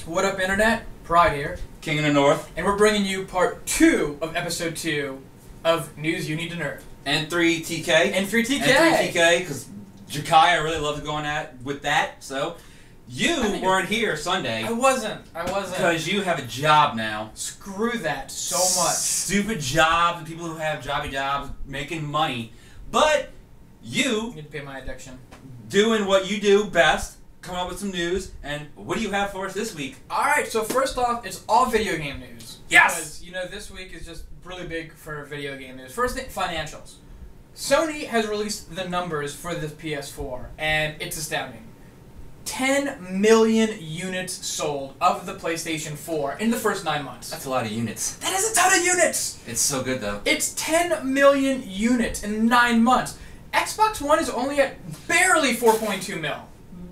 What up, Internet? Pride here. King in the North. And we're bringing you part 2 of episode 2 of News You Need to Know. N3TK. N3TK. N3TK, because Jakaya really loves going with that, so you weren't here Sunday. I wasn't. Because you have a job now. Screw that so much. Stupid jobs and people who have jobby jobs making money. But you need to pay my addiction. Doing what you do best, come up with some news, and what do you have for us this week? Alright, so first off, it's all video game news. Yes! Because, you know, this week is just really big for video game news. First thing, financials. Sony has released the numbers for the PS4, and it's astounding. 10 million units sold of the PlayStation 4 in the first 9 months. That's a lot of units. That is a ton of units! It's so good, though. It's 10 million units in 9 months. Xbox One is only at barely 4.2 mil.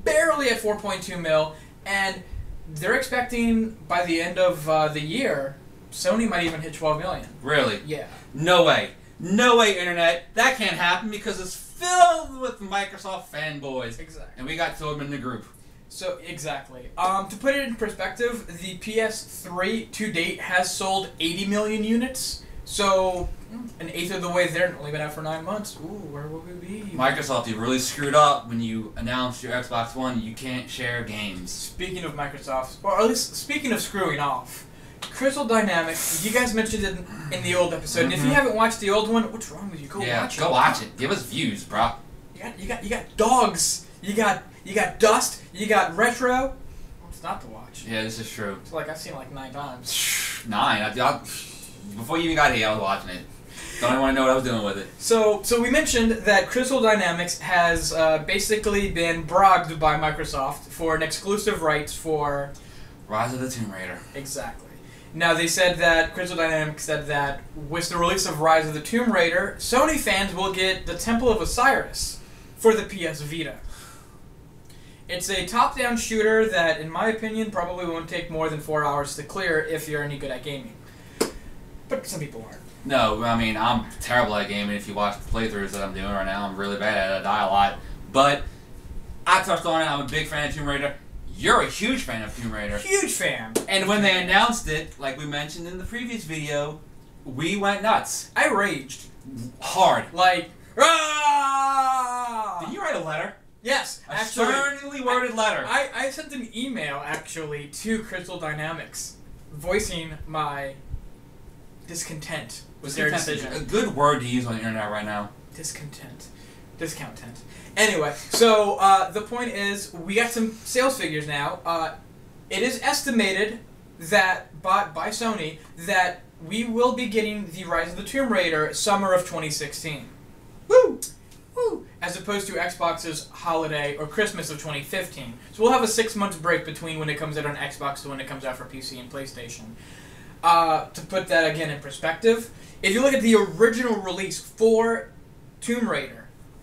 Barely at 4.2 mil, and they're expecting by the end of the year, Sony might even hit 12 million. Really? Yeah. No way. No way, Internet. That can't happen because it's filled with Microsoft fanboys. Exactly. And we got two of them in the group. So, exactly. To put it in perspective, the PS3 to date has sold 80 million units. So, an eighth of the way there, only been out for 9 months. Ooh, where will we be? Microsoft, you really screwed up when you announced your Xbox One. You can't share games. Speaking of Microsoft, or at least speaking of screwing off, Crystal Dynamics, you guys mentioned it in the old episode, and if you haven't watched the old one, what's wrong with you? Go watch it. Go watch it. Give us views, bro. You got dogs. You got Dust. You got Retro. What's not to watch? Yeah, this is true. It's like I've seen it like 9 times. 9. Before you even got here, I was watching it. Don't even want to know what I was doing with it. So we mentioned that Crystal Dynamics has basically been brogged by Microsoft for an exclusive rights for Rise of the Tomb Raider. Exactly. Now, they said that, Crystal Dynamics said that with the release of Rise of the Tomb Raider, Sony fans will get the Temple of Osiris for the PS Vita. It's a top-down shooter that, in my opinion, probably won't take more than 4 hours to clear if you're any good at gaming. But some people aren't. No, I mean, I'm terrible at gaming. If you watch the playthroughs that I'm doing right now, I'm really bad at it. I die a lot. But I touched on it. I'm a big fan of Tomb Raider. You're a huge fan of Tomb Raider. Huge fan. And when they announced it, like we mentioned in the previous video, we went nuts. I raged. Hard. Like, Rah! Did you write a letter? Yes. A sternly worded letter. I sent an email, actually, to Crystal Dynamics, voicing my discontent with their decision. A good word to use on the internet right now. Discontent. Discontent. Anyway, so the point is, we got some sales figures now. It is estimated that by Sony that we will be getting the Rise of the Tomb Raider summer of 2016. Woo! Woo! As opposed to Xbox's holiday or Christmas of 2015. So we'll have a 6 months break between when it comes out on Xbox to when it comes out for PC and PlayStation. To put that again in perspective, if you look at the original release for Tomb Raider,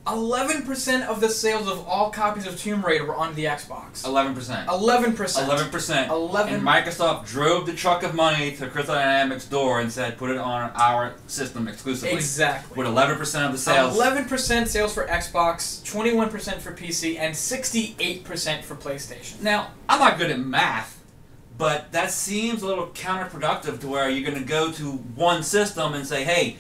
11% of the sales of all copies of Tomb Raider were on the Xbox. 11%. 11%. 11%. And Microsoft drove the truck of money to Crystal Dynamics' door and said, put it on our system exclusively. Exactly. With 11% of the sales. 11% sales for Xbox, 21% for PC, and 68% for PlayStation. Now, I'm not good at math, but that seems a little counterproductive to where you're going to go to one system and say, hey...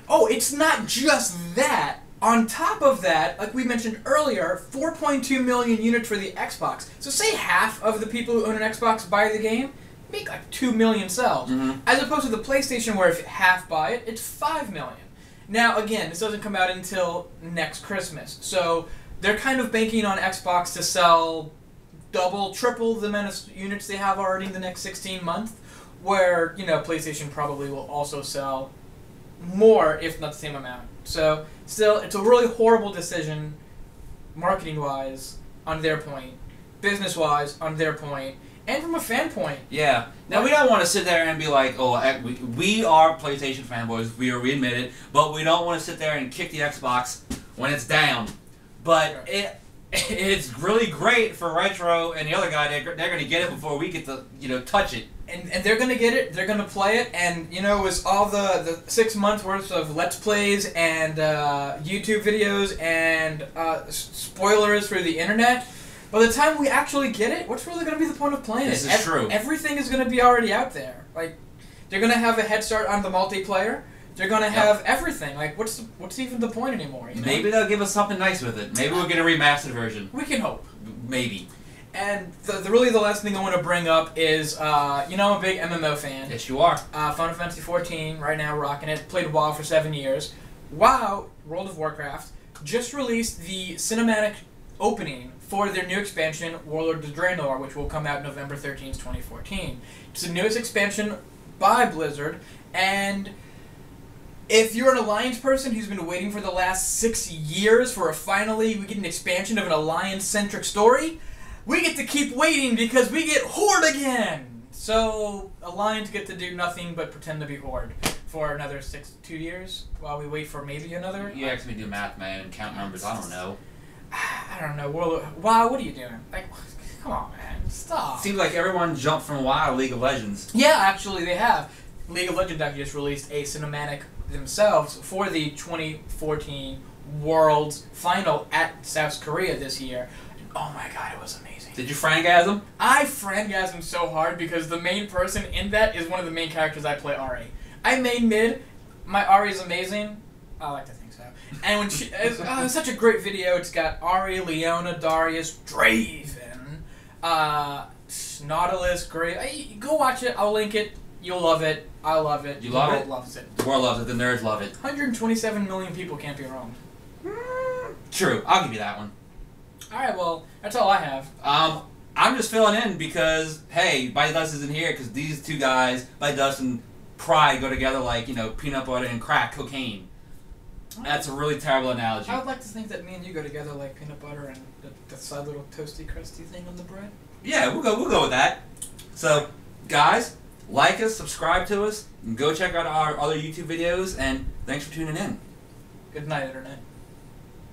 Oh, it's not just that. On top of that, like we mentioned earlier, 4.2 million units for the Xbox. So say half of the people who own an Xbox buy the game, make like 2 million sales. As opposed to the PlayStation where if half buy it, it's 5 million. Now again, this doesn't come out until next Christmas. So they're kind of banking on Xbox to sell double, triple the amount of units they have already in the next 16 months. Where, you know, PlayStation probably will also sell more, if not the same amount. So, still, it's a really horrible decision, marketing-wise, on their point, business-wise, on their point, and from a fan point. Yeah. Now, we don't want to sit there and be like, oh, we are PlayStation fanboys, we admit it, but we don't want to sit there and kick the Xbox when it's down. But it's really great for Retro and the other guy. They're going to get it before we get to, touch it. And they're going to get it, they're going to play it, and, it was all the 6 months worth of Let's Plays and YouTube videos and spoilers for the internet. by the time we actually get it, what's really going to be the point of playing this it? This is true. Everything is going to be already out there. Like, they're going to have a head start on the multiplayer. They're going to have everything. Like, what's even the point anymore? You know? Maybe they'll give us something nice with it. Maybe we'll get a remastered version. We can hope. Maybe. And really the last thing I want to bring up is, I'm a big MMO fan. Yes, you are. Final Fantasy XIV, right now rocking it. Played WoW for 7 years. WoW, World of Warcraft, just released the cinematic opening for their new expansion, Warlords of Draenor, which will come out November 13th, 2014. It's the newest expansion by Blizzard, and if you're an Alliance person who's been waiting for the last 6 years for we get an expansion of an Alliance-centric story, we get to keep waiting because we get Horde again! So, Alliance get to do nothing but pretend to be Horde for another 2 years while we wait for maybe another. You asked me to do math, man, and count numbers. I don't know. I don't know. WoW, what are you doing? Like, come on, man. Stop. Seems like everyone jumped from WoW to League of Legends. Yeah, actually, they have. League of Legends actually just released a cinematic themselves for the 2014 Worlds Final at South Korea this year. And, oh my god, it was amazing. Did you frangasm? I frangasm so hard because the main person in that is one of the main characters I play, Ari. I main mid. My Ari is amazing. I like to think so. And when it's such a great video. It's got Ari, Leona, Darius, Draven, Nautilus, great. Go watch it. I'll link it. You'll love it. I love it. You love it? The world loves it. The world loves it. The nerds love it. 127 million people can't be wrong. True. I'll give you that one. Alright, well, that's all I have. I'm just filling in because, hey, Bite Dust isn't here because these two guys, Bite Dust and Pride, go together like, peanut butter and crack cocaine. That's a really terrible analogy. I would like to think that me and you go together like peanut butter and the side little toasty, crusty thing on the bread. Yeah, we'll go with that. So, guys, like us, subscribe to us, and go check out our other YouTube videos, and thanks for tuning in. Good night, Internet.